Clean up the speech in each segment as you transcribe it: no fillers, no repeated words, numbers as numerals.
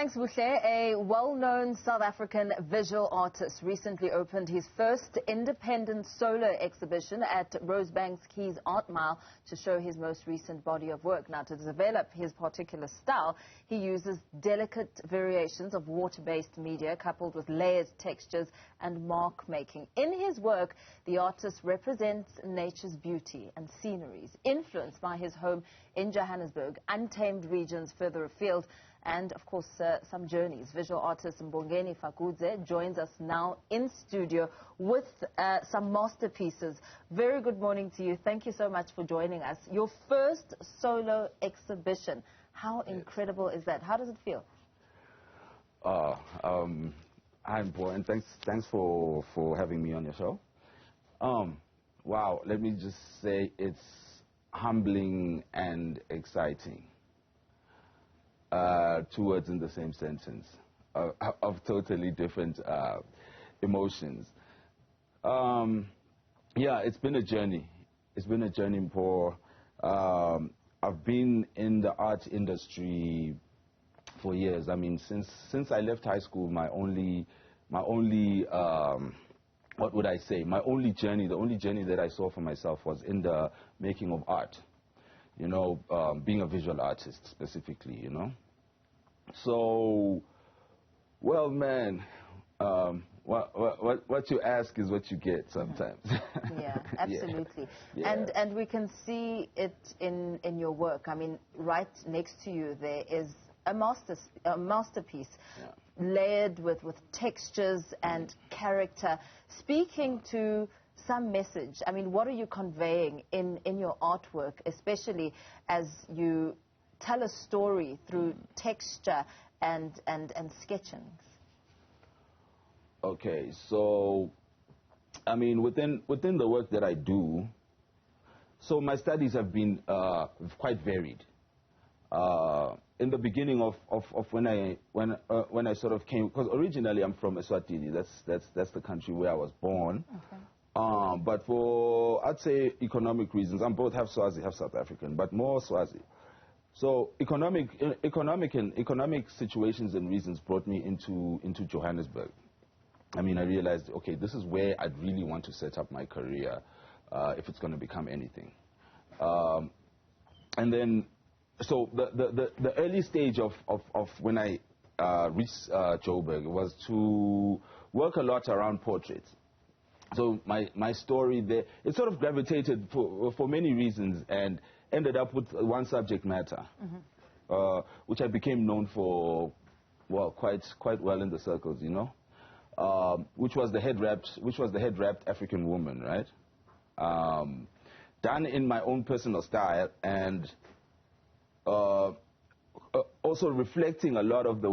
Thanks, Buhle. A well-known South African visual artist recently opened his first independent solo exhibition at Rosebank's Keys Art Mile to show his most recent body of work. Now, to develop his particular style, he uses delicate variations of water-based media coupled with layered textures and mark-making. In his work, the artist represents nature's beauty and sceneries, influenced by his home in Johannesburg, untamed regions further afield, and, of course, some journeys. Visual artist Mbongeni Fakudze joins us now in studio with some masterpieces. Very good morning to you. Thank you so much for joining us. Your first solo exhibition. How incredible is that? How does it feel? Hi, Mbongeni. Thanks for having me on your show. Wow, let me just say it's humbling and exciting. Two words in the same sentence, of totally different emotions. Yeah, it's been a journey. It's been a journey for. I've been in the art industry for years. I mean, since I left high school, my only what would I say? My only journey, the only journey that I saw for myself was in the making of art. You know, being a visual artist specifically, you know. So, well, man, what you ask is what you get sometimes. Yeah, absolutely. Yeah. And we can see it in your work. I mean, right next to you there is a masterpiece, layered with textures and character, speaking to some message. I mean, what are you conveying in your artwork, especially as you tell a story through texture and sketchings? Okay, so I mean, within the work that I do, so my studies have been quite varied. In the beginning of when I sort of came, because originally I'm from Eswatini. That's the country where I was born. Okay. But for, I'd say, economic reasons, I'm both half Swazi, half South African, but more Swazi. So economic situations and reasons brought me into Johannesburg. I mean, I realized, okay, this is where I'd really want to set up my career if it's going to become anything. And then, so the early stage of when I reached Joburg was to work a lot around portraits. So my story there, it sort of gravitated for many reasons and ended up with one subject matter, which I became known for, well, quite well in the circles, you know, which was the head wrapped African woman, right? Done in my own personal style and also reflecting a lot of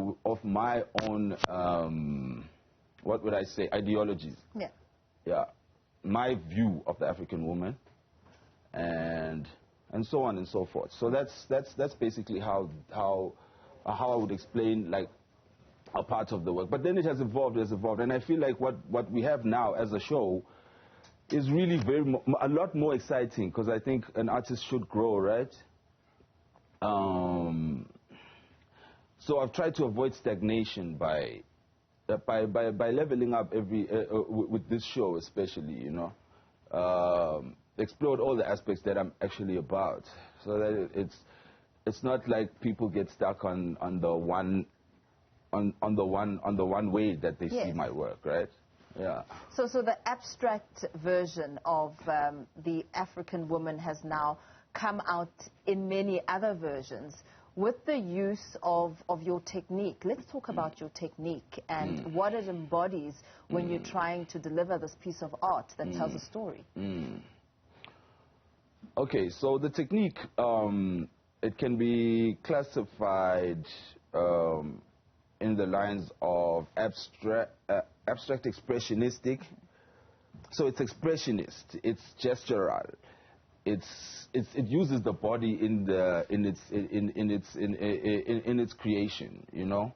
my own what would I say, ideologies. Yeah. Yeah, my view of the African woman, and so on and so forth. So that's basically how I would explain like a part of the work. But then it has evolved, and I feel like what we have now as a show is really a lot more exciting, because I think an artist should grow, right? So I've tried to avoid stagnation by leveling up with this show, especially, you know, explored all the aspects that I'm actually about, so that it's not like people get stuck on the one way that they see my work, right? Yeah. So the abstract version of the African woman has now come out in many other versions. With the use of your technique, let's talk about your technique and what it embodies when you're trying to deliver this piece of art that tells a story. Okay, so the technique, it can be classified in the lines of abstract expressionistic. So it's expressionist, it's gestural. It uses the body in its creation, you know.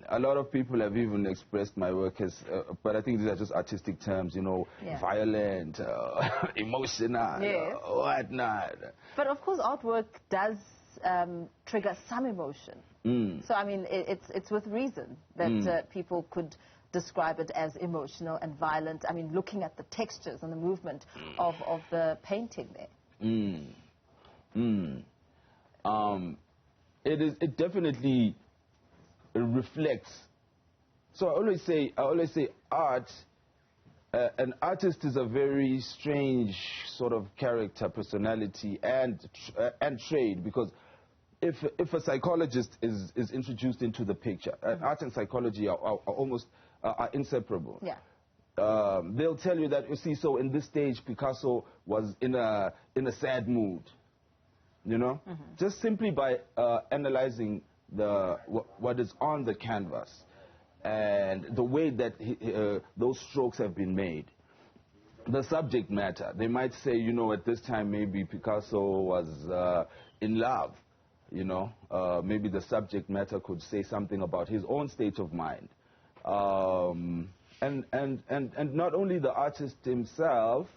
A lot of people have even expressed my work as, but I think these are just artistic terms, you know, violent, emotional, whatnot. But of course, artwork does trigger some emotion. So, I mean, it's with reason that people could describe it as emotional and violent. I mean, looking at the textures and the movement of the painting there. It definitely reflects. So I always say art. An artist is a very strange sort of character, personality, and trade, because if a psychologist is introduced into the picture, art and psychology are almost inseparable. Yeah. They'll tell you that, you see, so in this stage Picasso was in a sad mood, you know, just simply by analyzing what is on the canvas and the way that those strokes have been made. The subject matter, they might say, you know, at this time maybe Picasso was in love, you know, maybe the subject matter could say something about his own state of mind. And not only the artist himself,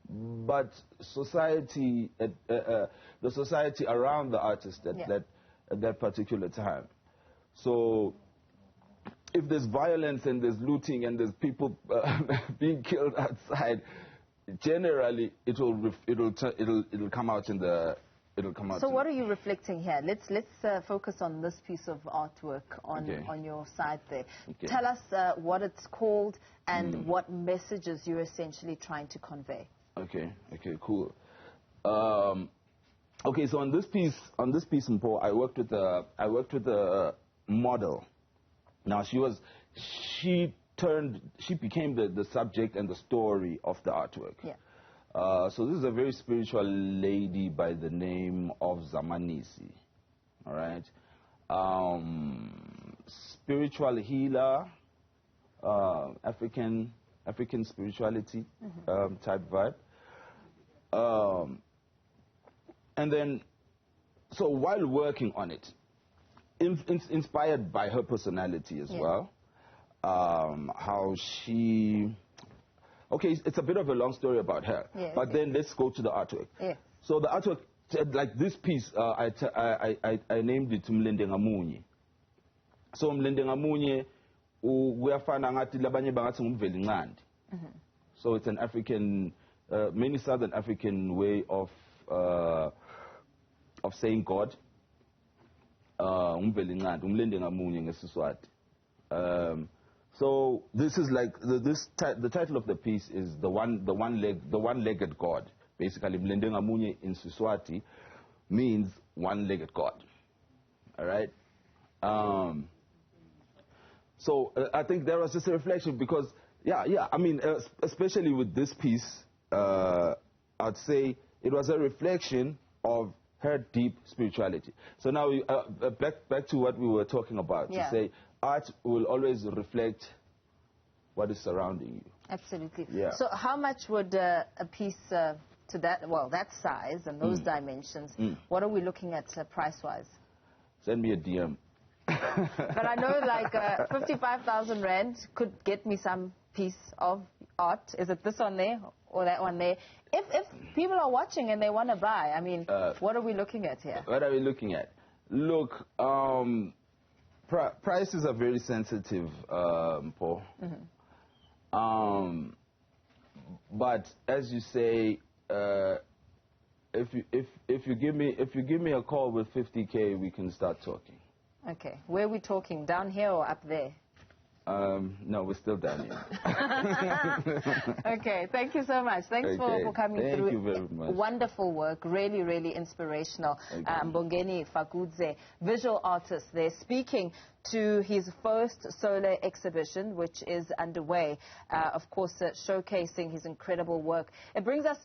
but society, the society around the artist at that particular time. So if there's violence and there's looting and there's people being killed outside, generally it'll come out in the. So what are you reflecting here? Let's focus on this piece of artwork on your side there. Okay. Tell us what it's called and what messages you're essentially trying to convey. Okay, cool. Okay, so on this piece, Mpo, I worked with a model. Now she became the subject and the story of the artwork. Yeah. So this is a very spiritual lady by the name of Zamanisi, all right? Spiritual healer, African spirituality type vibe. And then, so while working on it, inspired by her personality as well, how she... Okay, it's a bit of a long story about her, but then let's go to the artwork. Yeah. So the artwork, like this piece, I named it Mlendengamunye. So Mlendengamunye, uyafana ngathi labanye bangathi ngumveli ncandi. So it's an African, many Southern African way of saying God. Umveli ncandi, umlendengamunye ngeSiswati. So this is like the title of the piece is the one-legged God. Basically, Mlendengamunye in Siswati means one-legged God. All right. So I think there was just a reflection because I mean especially with this piece, I'd say it was a reflection of her deep spirituality. So now back to what we were talking about, to say art will always reflect what is surrounding you. Absolutely. Yeah. So how much would a piece to that size and those dimensions, what are we looking at price-wise? Send me a DM. But I know like 55,000 Rand could get me some piece of art. Is it this one there or that one there? If people are watching and they want to buy, I mean, what are we looking at here? What are we looking at? Look, prices are very sensitive, Paul. But as you say, if you give me a call with 50K, we can start talking. Okay, where are we talking? Down here or up there? No, we're still down here. Okay, thank you so much. Thanks for coming through. Thank you very much. Wonderful work, really, really inspirational. Mbongeni Fakudze, visual artist there, speaking to his first solo exhibition, which is underway, of course, showcasing his incredible work. It brings us